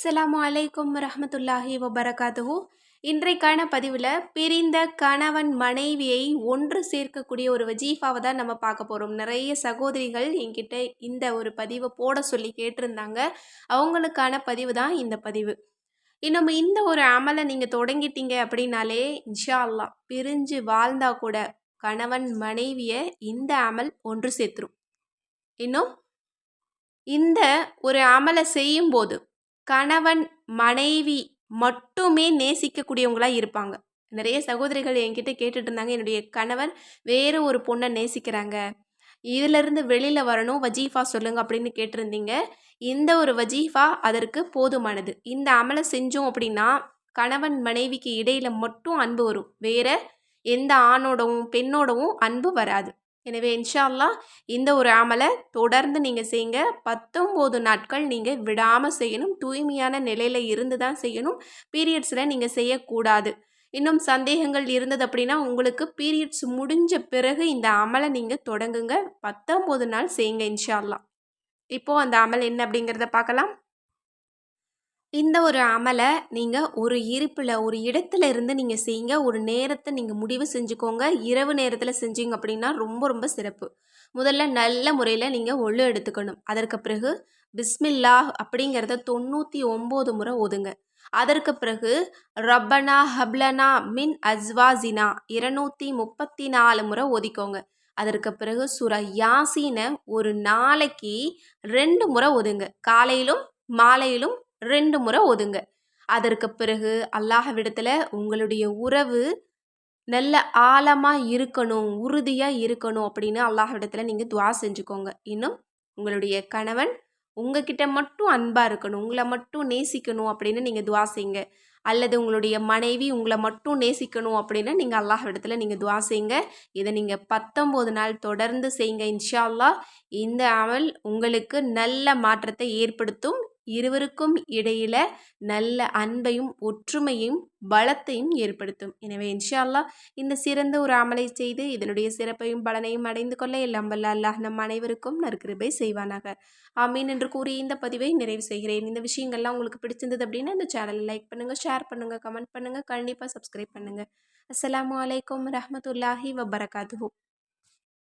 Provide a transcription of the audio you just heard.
அஸ்ஸலாமு அலைக்கும் வரஹ்மத்துல்லாஹி வபரகாத்துஹு. இன்றைக்கான பதிவில் பிரிந்த கணவன் மனைவியை ஒன்று சேர்க்கக்கூடிய ஒரு வஜீஃபாவை தான் நம்ம பார்க்க போகிறோம். நிறைய சகோதரிகள் என்கிட்ட இந்த ஒரு பதிவை போட சொல்லி கேட்டிருந்தாங்க. அவங்களுக்கான பதிவு தான் இந்த பதிவு. இன்னும் இந்த ஒரு அமலை நீங்கள் தொடங்கிட்டீங்க அப்படின்னாலே இன்ஷா அல்லாஹ் பிரிஞ்சு வாழ்ந்தா கூட கணவன் மனைவியை இந்த அமல் ஒன்று சேர்த்துரும். இன்னும் இந்த ஒரு அமலை செய்யும்போது கணவன் மனைவி மட்டுமே நேசிக்கக்கூடியவங்களா இருப்பாங்க. நிறைய சகோதரிகள் என்கிட்ட கேட்டுட்டு இருந்தாங்க, என்னுடைய கணவர் வேறு ஒரு பொண்ணை நேசிக்கிறாங்க, இதிலிருந்து வெளியில் வரணும், வஜீஃபா சொல்லுங்க அப்படின்னு கேட்டிருந்தீங்க. இந்த ஒரு வஜீஃபா அதற்கு போதுமானது. இந்த அமலை செஞ்சோம் அப்படின்னா கணவன் மனைவிக்கு இடையில மட்டும் அன்பு வரும், வேற எந்த ஆணோடவும் பெண்ணோடவும் அன்பு வராது. எனவே இன்ஷா அல்லாஹ் இந்த ஒரு அமலை தொடர்ந்து நீங்கள் செய்யுங்க. 19 நாட்கள் நீங்கள் விடாமல் செய்யணும். தூய்மையான நிலையில் இருந்து தான் செய்யணும். பீரியட்ஸில் நீங்கள் செய்யக்கூடாது. இன்னும் சந்தேகங்கள் இருந்தது அப்படின்னா உங்களுக்கு பீரியட்ஸ் முடிஞ்ச பிறகு இந்த அமலை நீங்கள் தொடங்குங்க. 19 நாள் செய்யுங்க இன்ஷா அல்லாஹ். இப்போது அந்த அமல் என்ன அப்படிங்கிறத பார்க்கலாம். இந்த ஒரு அமலை நீங்கள் ஒரு இருப்பில் ஒரு இடத்துல இருந்து நீங்கள் செய்யுங்க. ஒரு நேரத்தை நீங்கள் முடிவு செஞ்சுக்கோங்க. இரவு நேரத்தில் செஞ்சீங்க அப்படின்னா ரொம்ப ரொம்ப சிறப்பு. முதல்ல நல்ல முறையில் நீங்கள் ஒழு எடுத்துக்கணும். அதற்கு பிறகு பிஸ்மில்லாஹ் அப்படிங்கிறத 99 முறை ஓதுங்க. அதற்கு பிறகு ரப்பனா ஹப்லனா மின் அஸ்வாசினா 234 முறை ஓதிக்கோங்க. அதற்கு பிறகு சூரா யாசீனை ஒரு நாளைக்கு 2 முறை ஓதுங்க. காலையிலும் மாலையிலும் 2 முறை ஓதுங்க. அதற்கு பிறகு அல்லாஹ்விடத்தில் உங்களுடைய உறவு நல்ல ஆழமாக இருக்கணும், உறுதியாக இருக்கணும் அப்படின்னு அல்லாஹ்விடத்தில் நீங்கள் துவா செஞ்சுக்கோங்க. இன்னும் உங்களுடைய கணவன் உங்ககிட்ட மட்டும் அன்பாக இருக்கணும், உங்களை மட்டும் நேசிக்கணும் அப்படின்னு நீங்கள் துவா செய்யுங்க. அல்லது உங்களுடைய மனைவி உங்களை மட்டும் நேசிக்கணும் அப்படின்னு நீங்கள் அல்லாஹ்விடத்தில் நீங்கள் துவா செய்யுங்க. இதை நீங்கள் 19 நாள் தொடர்ந்து செய்யுங்க இன்ஷா அல்லாஹ். இந்த அமல் உங்களுக்கு நல்ல மாற்றத்தை ஏற்படுத்தும். இருவருக்கும் இடையில நல்ல அன்பையும் ஒற்றுமையும் பலத்தையும் ஏற்படுத்தும். எனவே இன்ஷா அல்லாஹ் இந்த சிறந்த ஒரு அமலை செய்து இதனுடைய சிறப்பையும் பலனையும் அடைந்து கொள்ள எல்லாம் வல்ல அல்லாஹ் நம் அனைவருக்கும் நற்கிருபை செய்வானாக. ஆமீன் என்று கூறி இந்த பதிவை நிறைவு செய்கிறேன். இந்த விஷயங்கள்லாம் உங்களுக்கு பிடிச்சிருந்தது அப்படின்னா இந்த சேனலை லைக் பண்ணுங்கள், ஷேர் பண்ணுங்கள், கமெண்ட் பண்ணுங்கள், கண்டிப்பாக சப்ஸ்கிரைப் பண்ணுங்கள். அஸ்ஸலாமு அலைக்கும் ரஹ்மத்துல்லாஹி வபரகாத்துஹு.